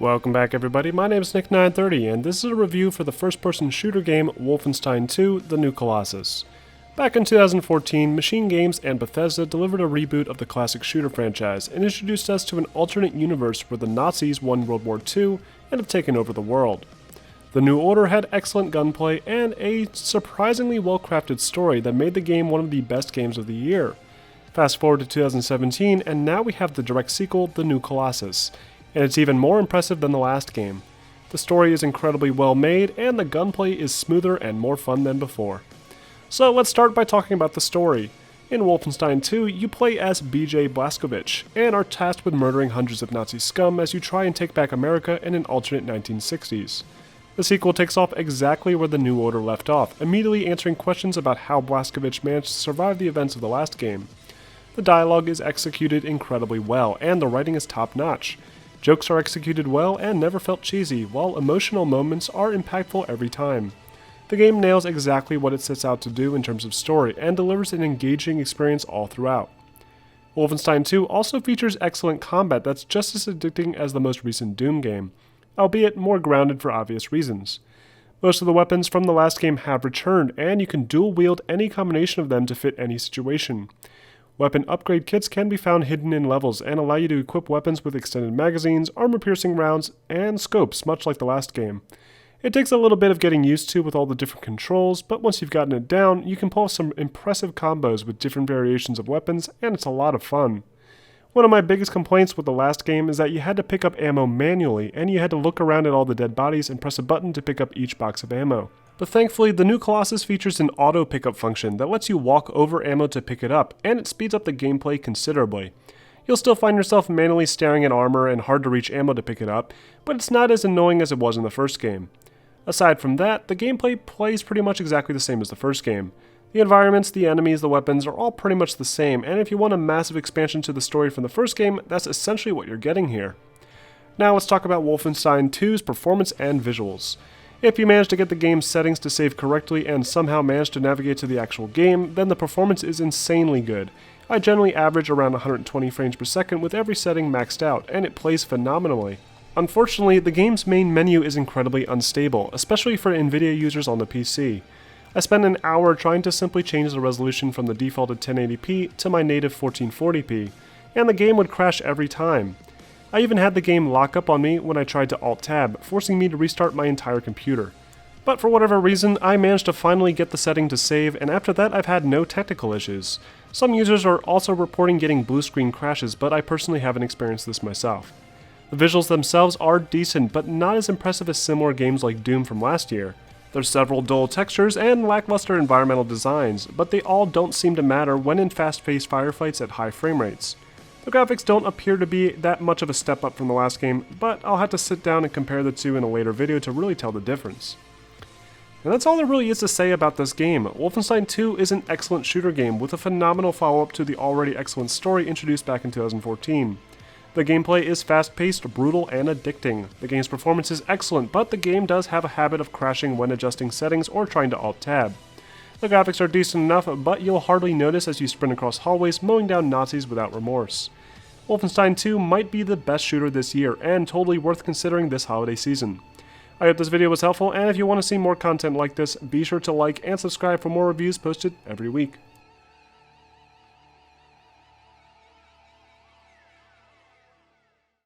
Welcome back everybody, my name is Nick930 and this is a review for the first-person shooter game Wolfenstein II: The New Colossus. Back in 2014, Machine Games and Bethesda delivered a reboot of the classic shooter franchise and introduced us to an alternate universe where the Nazis won World War II and have taken over the world. The New Order had excellent gunplay and a surprisingly well-crafted story that made the game one of the best games of the year. Fast forward to 2017 and now we have the direct sequel, The New Colossus, and it's even more impressive than the last game. The story is incredibly well made, and the gunplay is smoother and more fun than before. So let's start by talking about the story. In Wolfenstein II, you play as BJ Blazkowicz, and are tasked with murdering hundreds of Nazi scum as you try and take back America in an alternate 1960s. The sequel takes off exactly where the New Order left off, immediately answering questions about how Blazkowicz managed to survive the events of the last game. The dialogue is executed incredibly well, and the writing is top-notch. Jokes are executed well and never felt cheesy, while emotional moments are impactful every time. The game nails exactly what it sets out to do in terms of story, and delivers an engaging experience all throughout. Wolfenstein II also features excellent combat that's just as addicting as the most recent Doom game, albeit more grounded for obvious reasons. Most of the weapons from the last game have returned, and you can dual-wield any combination of them to fit any situation. Weapon upgrade kits can be found hidden in levels and allow you to equip weapons with extended magazines, armor-piercing rounds, and scopes, much like the last game. It takes a little bit of getting used to with all the different controls, but once you've gotten it down, you can pull some impressive combos with different variations of weapons, and it's a lot of fun. One of my biggest complaints with the last game is that you had to pick up ammo manually, and you had to look around at all the dead bodies and press a button to pick up each box of ammo. But thankfully, the new Colossus features an auto pickup function that lets you walk over ammo to pick it up, and it speeds up the gameplay considerably. You'll still find yourself manually staring at armor and hard to reach ammo to pick it up, but it's not as annoying as it was in the first game. Aside from that, the gameplay plays pretty much exactly the same as the first game. The environments, the enemies, the weapons are all pretty much the same, and if you want a massive expansion to the story from the first game, that's essentially what you're getting here. Now let's talk about Wolfenstein 2's performance and visuals. If you manage to get the game's settings to save correctly and somehow manage to navigate to the actual game, then the performance is insanely good. I generally average around 120 frames per second with every setting maxed out, and it plays phenomenally. Unfortunately, the game's main menu is incredibly unstable, especially for Nvidia users on the PC. I spent an hour trying to simply change the resolution from the defaulted 1080p to my native 1440p, and the game would crash every time. I even had the game lock up on me when I tried to Alt-Tab, forcing me to restart my entire computer. But for whatever reason, I managed to finally get the setting to save, and after that I've had no technical issues. Some users are also reporting getting blue screen crashes, but I personally haven't experienced this myself. The visuals themselves are decent, but not as impressive as similar games like Doom from last year. There's several dull textures and lackluster environmental designs, but they all don't seem to matter when in fast-paced firefights at high frame rates. The graphics don't appear to be that much of a step up from the last game, but I'll have to sit down and compare the two in a later video to really tell the difference. And that's all there really is to say about this game. Wolfenstein 2 is an excellent shooter game with a phenomenal follow-up to the already excellent story introduced back in 2014. The gameplay is fast-paced, brutal, and addicting. The game's performance is excellent, but the game does have a habit of crashing when adjusting settings or trying to Alt-Tab. The graphics are decent enough, but you'll hardly notice as you sprint across hallways mowing down Nazis without remorse. Wolfenstein 2 might be the best shooter this year, and totally worth considering this holiday season. I hope this video was helpful, and if you want to see more content like this, be sure to like and subscribe for more reviews posted every week.